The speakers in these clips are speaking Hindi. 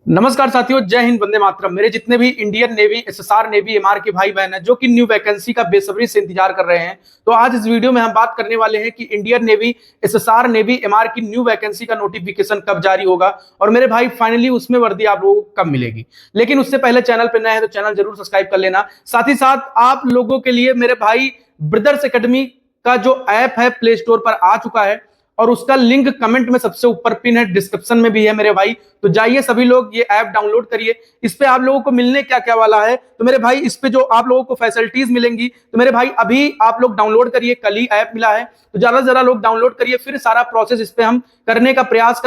नमस्कार साथियों, जय हिंद, वंदे मातरम। मेरे जितने भी Indian navy, SSR navy, MR के भाई बहन हैं जो कि न्यू वैकेंसी का बेसब्री से इंतजार कर रहे हैं, तो आज इस वीडियो में हम बात करने वाले हैं कि Indian navy, SSR navy, MR की न्यू वैकेंसी का नोटिफिकेशन कब जारी होगा और मेरे भाई फाइनली उसमें वर्दी आप लोगों को कब मिलेगी। लेकिन उससे पहले चैनल पर नए हैं तो चैनल जरूर सब्सक्राइब कर लेना। साथ ही साथ आप लोगों के लिए मेरे भाई ब्रदर्स एकेडमी का जो ऐप है प्ले स्टोर पर आ चुका है और उसका लिंक कमेंट में सबसे ऊपर पिन है, डिस्क्रिप्शन में भी है मेरे भाई। तो जाइए सभी लोग ये ऐप डाउनलोड करिए। इस पे आप लोगों को मिलने क्या क्या वाला है तो मेरे भाई इस पे जो आप लोगों को फैसिलिटीज मिलेंगी तो मेरे भाई अभी आप लोग डाउनलोड करिए। कल ही ऐप मिला है तो ज्यादा से ज्यादा लोग डाउनलोड करिए। फिर सारा प्रोसेस इस पे हम करने का प्रयास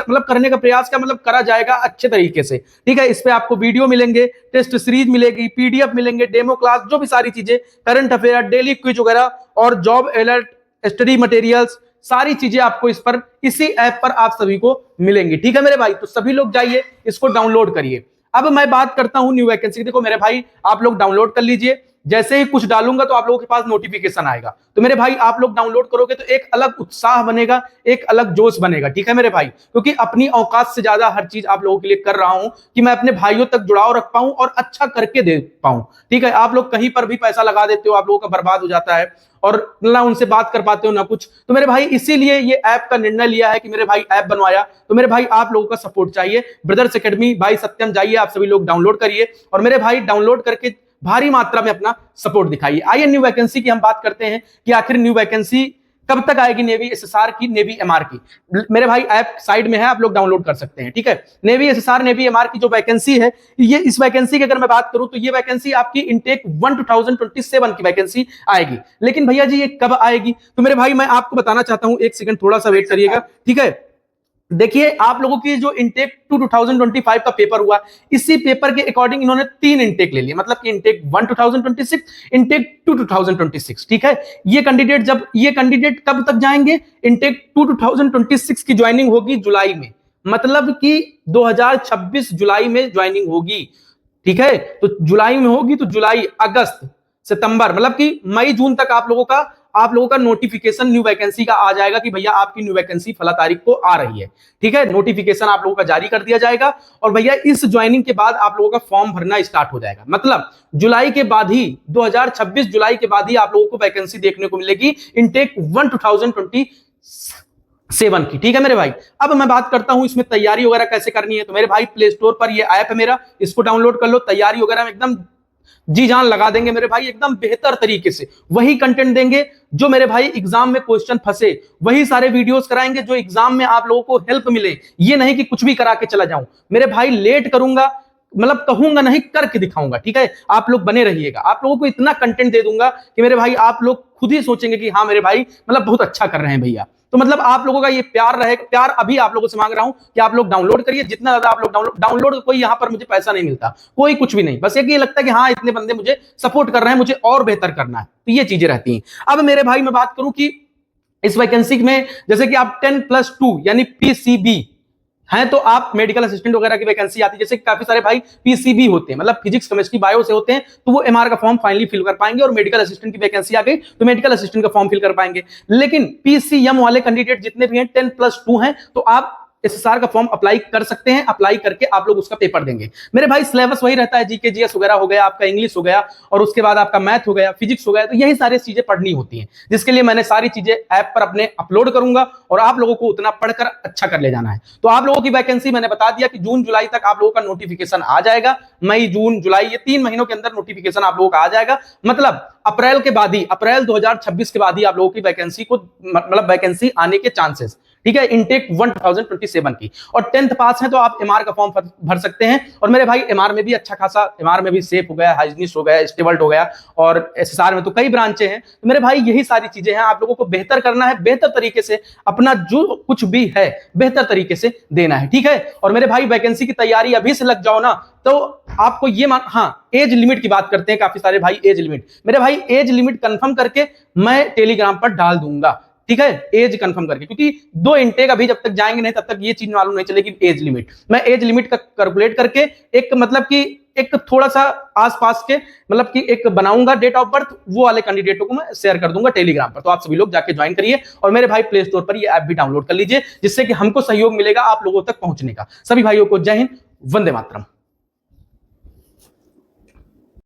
मतलब करा जाएगा अच्छे तरीके से। ठीक है, इस पे आपको वीडियो मिलेंगे, टेस्ट सीरीज मिलेगी, पीडीएफ मिलेंगे, डेमो क्लास, जो भी सारी चीजें, करंट अफेयर, डेली क्विज वगैरह और जॉब अलर्ट, स्टडी मटेरियल्स, सारी चीजें आपको इस पर, इसी ऐप पर आप सभी को मिलेंगी। ठीक है मेरे भाई, तो सभी लोग जाइए इसको डाउनलोड करिए। अब मैं बात करता हूं न्यू वैकेंसी की। देखो मेरे भाई, आप लोग डाउनलोड कर लीजिए। जैसे ही कुछ डालूंगा तो आप लोगों के पास नोटिफिकेशन आएगा तो मेरे भाई आप लोग डाउनलोड करोगे तो एक अलग उत्साह बनेगा, एक अलग जोश बनेगा। ठीक है मेरे भाई, क्योंकि अपनी औकात से ज्यादा हर चीज आप लोगों के लिए कर रहा हूं कि मैं अपने भाइयों तक जुड़ाव रख पाऊं और अच्छा करके दे पाऊं। ठीक है, आप लोग कहीं पर भी पैसा लगा देते हो, आप लोगों का बर्बाद हो जाता है और ना उनसे बात कर पाते हो ना कुछ। तो मेरे भाई इसीलिए ये ऐप का निर्णय लिया है कि मेरे भाई ऐप बनवाया। तो मेरे भाई आप लोगों का सपोर्ट चाहिए। ब्रदर्स एकेडमी भाई सत्यम, जाइए आप सभी लोग डाउनलोड करिए और मेरे भाई डाउनलोड करके भारी मात्रा में अपना सपोर्ट दिखाइए। आइए न्यू वैकेंसी की हम बात करते हैं कि आखिर न्यू वैकेंसी कब तक आएगी। नेवी, एसएसआर की, नेवी, एमआर की। मेरे भाई ऐप साइड में है, आप लोग डाउनलोड कर सकते हैं। ठीक है, नेवी, एसएसआर, नेवी, एमआर की जो वैकेंसी है, ये इस वैकेंसी की अगर मैं बात करूं तो ये वैकेंसी आपकी इनटेक 1 2027 की वैकेंसी आएगी। लेकिन भैया जी ये कब आएगी तो मेरे भाई मैं आपको बताना चाहता हूं, एक सेकंड थोड़ा सा वेट करिएगा। ठीक है, देखिए आप लोगों की जो इनटेक 2025 का पेपर हुआ, इसी पेपर के अकॉर्डिंग इन्होंने 3 इनटेक ले लिए, मतलब कि इनटेक 1 2026, इनटेक 2 2026। ठीक है, ये कैंडिडेट कब तक जाएंगे? इनटेक 2 2026 की ज्वाइनिंग होगी जुलाई में, मतलब कि 2026 जुलाई में ज्वाइनिंग होगी। ठीक है, तो जुलाई में होगी तो जुलाई, अगस्त, सितंबर, मतलब कि मई जून तक आप लोगों का नोटिफिकेशन न्यू वैकेंसी का आ जाएगा कि भैया आपकी न्यू वैकेंसी फला तारीख को आ रही है। ठीक है, नोटिफिकेशन आप लोगों का जारी कर दिया जाएगा और भैया इस ज्वाइनिंग के बाद आप लोगों का फॉर्म भरना स्टार्ट हो जाएगा। मतलब जुलाई के बाद ही, 2026 जुलाई के बाद ही आप लोगों को वैकेंसी देखने को मिलेगी इनटेक 1 2027 की। ठीक है मेरे भाई, अब मैं बात करता हूं इसमें तैयारी वगैरह कैसे करनी है। तो मेरे भाई प्ले स्टोर पर ये ऐप है मेरा, इसको डाउनलोड कर लो। तैयारी वगैरह में एकदम जी जान लगा देंगे मेरे भाई, एकदम बेहतर तरीके से वही कंटेंट देंगे जो मेरे भाई एग्जाम में क्वेश्चन फंसे, वही सारे वीडियोस कराएंगे जो एग्जाम में आप लोगों को हेल्प मिले। ये नहीं कि कुछ भी करा के चला जाऊं मेरे भाई, लेट करूंगा, मतलब कहूंगा नहीं, करके दिखाऊंगा। ठीक है, आप लोग बने रहिएगा, आप लोगों को इतना कंटेंट दे दूंगा कि मेरे भाई आप लोग खुद ही सोचेंगे कि हाँ मेरे भाई मतलब बहुत अच्छा कर रहे हैं भैया। तो मतलब आप लोगों का ये प्यार रहेगा, प्यार अभी आप लोगों से मांग रहा हूं कि आप लोग डाउनलोड करिए। जितना ज्यादा आप लोग डाउनलोड, कोई यहां पर मुझे पैसा नहीं मिलता, कोई कुछ भी नहीं, बस एक ये लगता है कि हाँ इतने बंदे मुझे सपोर्ट कर रहे हैं, मुझे और बेहतर करना है, तो ये चीजें रहती हैं। अब मेरे भाई मैं बात करूं कि इस वैकेंसी में जैसे कि आप 10+2 यानी पीसीबी हैं तो आप मेडिकल असिस्टेंट वगैरह की वैकेंसी आती है। जैसे काफी सारे भाई पीसीबी होते हैं, मतलब फिजिक्स, केमिस्ट्री, बायो से होते हैं, तो वो एमआर का फॉर्म फाइनली फिल कर पाएंगे और मेडिकल असिस्टेंट की वैकेंसी आ गई तो मेडिकल असिस्टेंट का फॉर्म फिल कर पाएंगे। लेकिन पीसीएम वाले कैंडिडेट जितने भी हैं 10+2 हैं तो आप एसएसआर का फॉर्म अप्लाई कर सकते हैं। अप्लाई करके आप लोग उसका पेपर देंगे। मेरे भाई सिलेबस वही रहता है, जीके जीएस वगैरह हो गया, आपका इंग्लिश हो गया और उसके बाद आपका मैथ हो गया, फिजिक्स हो गया, तो यही सारी चीजें पढ़नी होती हैं, जिसके लिए मैंने सारी चीजें ऐप पर अपने अपलोड करूंगा और आप लोगों को उतना पढ़कर अच्छा कर ले जाना है। तो आप लोगों की वैकेंसी मैंने बता दिया कि जून जुलाई तक आप लोगों का नोटिफिकेशन आ जाएगा। मई जून जुलाई ये 3 महीनों के अंदर नोटिफिकेशन आप लोगों का आ जाएगा। मतलब अप्रैल के बाद ही, अप्रैल 2026 के बाद ही आप लोगों की वैकेंसी को, मतलब वैकेंसी आने के चांसेस। ठीक है, इनटेक 1 2027 की, और 10th पास है तो आप एमआर का फॉर्म भर सकते हैं। और मेरे भाई एमआर में भी अच्छा खासा, एमआर में भी सेफ हो गया, हाइजीनिस्ट हो गया, स्टेबल्ट हो गया, और एसएसआर में तो कई ब्रांचें हैं। तो मेरे भाई यही सारी चीजें हैं, आप लोगों को बेहतर करना है, बेहतर तरीके से अपना जो कुछ भी है बेहतर तरीके से देना है। ठीक है, और मेरे भाई वैकेंसी की तैयारी अभी से लग जाओ ना तो आपको ये हाँ, एज लिमिट की बात करते हैं। काफी सारे भाई एज लिमिट, मेरे भाई एज लिमिट कंफर्म करके मैं टेलीग्राम पर डाल दूंगा। ठीक है, एज कंफर्म करके, क्योंकि 2 इनटेक अभी जब तक जाएंगे नहीं तब तक ये चीज मालूम नहीं चलेगी। एज लिमिट, मैं एज लिमिट का कैलकुलेट करके एक, मतलब कि एक थोड़ा सा आसपास के, मतलब कि एक बनाऊंगा डेट ऑफ बर्थ, वो वाले कैंडिडेटों को मैं शेयर कर दूंगा टेलीग्राम पर। तो आप सभी लोग जाके ज्वाइन करिए और मेरे भाई प्ले स्टोर पर ये ऐप भी डाउनलोड कर लीजिए, जिससे कि हमको सहयोग मिलेगा आप लोगों तक पहुंचने का। सभी भाइयों को जय हिंद, वंदे मातरम।